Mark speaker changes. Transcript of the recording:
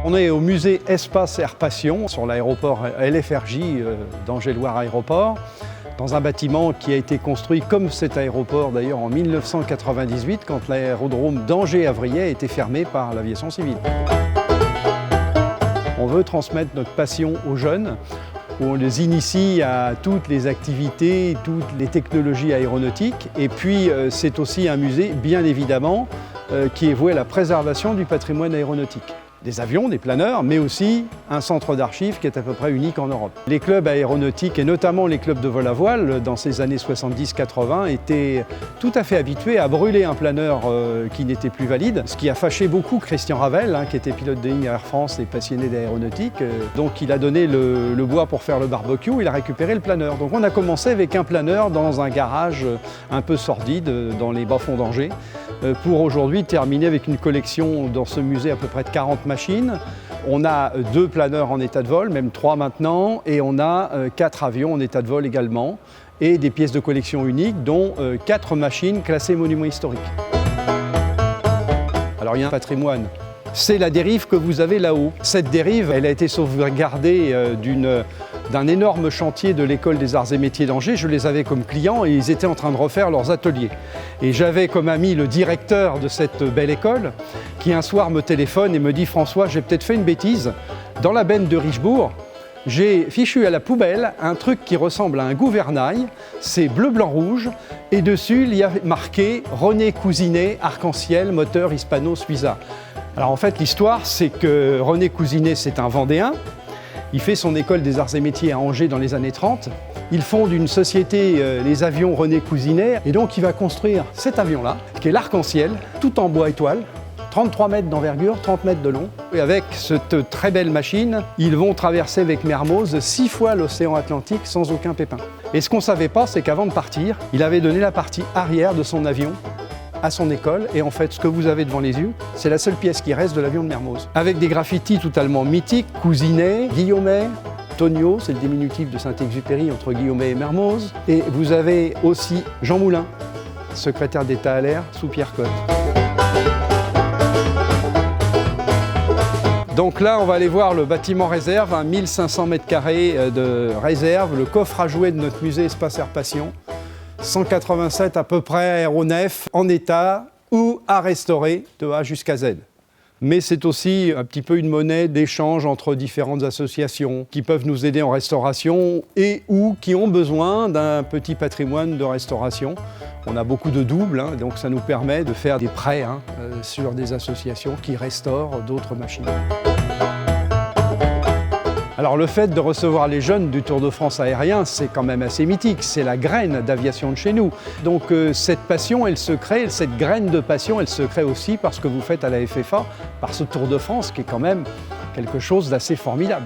Speaker 1: On est au musée Espace Air Passion sur l'aéroport LFRJ d'Angers-Loire Aéroport, dans un bâtiment qui a été construit comme cet aéroport d'ailleurs en 1998 quand l'aérodrome d'Angers-Avrier a été fermé par l'aviation civile. On veut transmettre notre passion aux jeunes, où on les initie à toutes les activités, toutes les technologies aéronautiques. Et puis c'est aussi un musée, bien évidemment, qui est voué à la préservation du patrimoine aéronautique. Des avions, des planeurs, mais aussi un centre d'archives qui est à peu près unique en Europe. Les clubs aéronautiques, et notamment les clubs de vol à voile, dans ces années 70-80, étaient tout à fait habitués à brûler un planeur qui n'était plus valide, ce qui a fâché beaucoup Christian Ravel, qui était pilote de ligne à Air France et passionné d'aéronautique. Donc il a donné le bois pour faire le barbecue, il a récupéré le planeur. Donc on a commencé avec un planeur dans un garage un peu sordide, dans les bas-fonds d'Angers, pour aujourd'hui terminer avec une collection dans ce musée à peu près de 40 machines. On a 2 planeurs en état de vol, même 3 maintenant, et on a 4 avions en état de vol également, et des pièces de collection uniques, dont 4 machines classées monuments historiques. Alors il y a un patrimoine. C'est la dérive que vous avez là-haut. Cette dérive, elle a été sauvegardée d'un énorme chantier de l'école des arts et métiers d'Angers. Je les avais comme clients et ils étaient en train de refaire leurs ateliers. Et j'avais comme ami le directeur de cette belle école qui un soir me téléphone et me dit « François, j'ai peut-être fait une bêtise. Dans la benne de Richebourg, j'ai fichu à la poubelle un truc qui ressemble à un gouvernail, c'est bleu, blanc, rouge, et dessus il y a marqué « René Cousinet, arc-en-ciel, moteur hispano-suiza ». Alors en fait l'histoire c'est que René Cousinet c'est un Vendéen, il fait son école des arts et métiers à Angers dans les années 30, il fonde une société, les avions René Cousinet, et donc il va construire cet avion-là, qui est l'arc-en-ciel, tout en bois étoile, 33 mètres d'envergure, 30 mètres de long. Et avec cette très belle machine, ils vont traverser avec Mermoz 6 fois l'océan Atlantique sans aucun pépin. Et ce qu'on ne savait pas, c'est qu'avant de partir, il avait donné la partie arrière de son avion à son école, et en fait ce que vous avez devant les yeux, c'est la seule pièce qui reste de l'avion de Mermoz. Avec des graffitis totalement mythiques, Cousinet, Guillaumet, Tonio, c'est le diminutif de Saint-Exupéry entre Guillaumet et Mermoz, et vous avez aussi Jean Moulin, secrétaire d'État à l'air sous Pierre Cotte. Donc là, on va aller voir le bâtiment réserve, 1500 m² de réserve, le coffre à jouets de notre musée Espace Air Passion. 187 à peu près aéronefs en état ou à restaurer de A jusqu'à Z. Mais c'est aussi un petit peu une monnaie d'échange entre différentes associations qui peuvent nous aider en restauration et ou qui ont besoin d'un petit patrimoine de restauration. On a beaucoup de doubles, donc ça nous permet de faire des prêts sur des associations qui restaurent d'autres machines. Alors le fait de recevoir les jeunes du Tour de France aérien, c'est quand même assez mythique, c'est la graine d'aviation de chez nous. Donc cette passion, elle se crée, cette graine de passion, elle se crée aussi par ce que vous faites à la FFA, par ce Tour de France qui est quand même quelque chose d'assez formidable.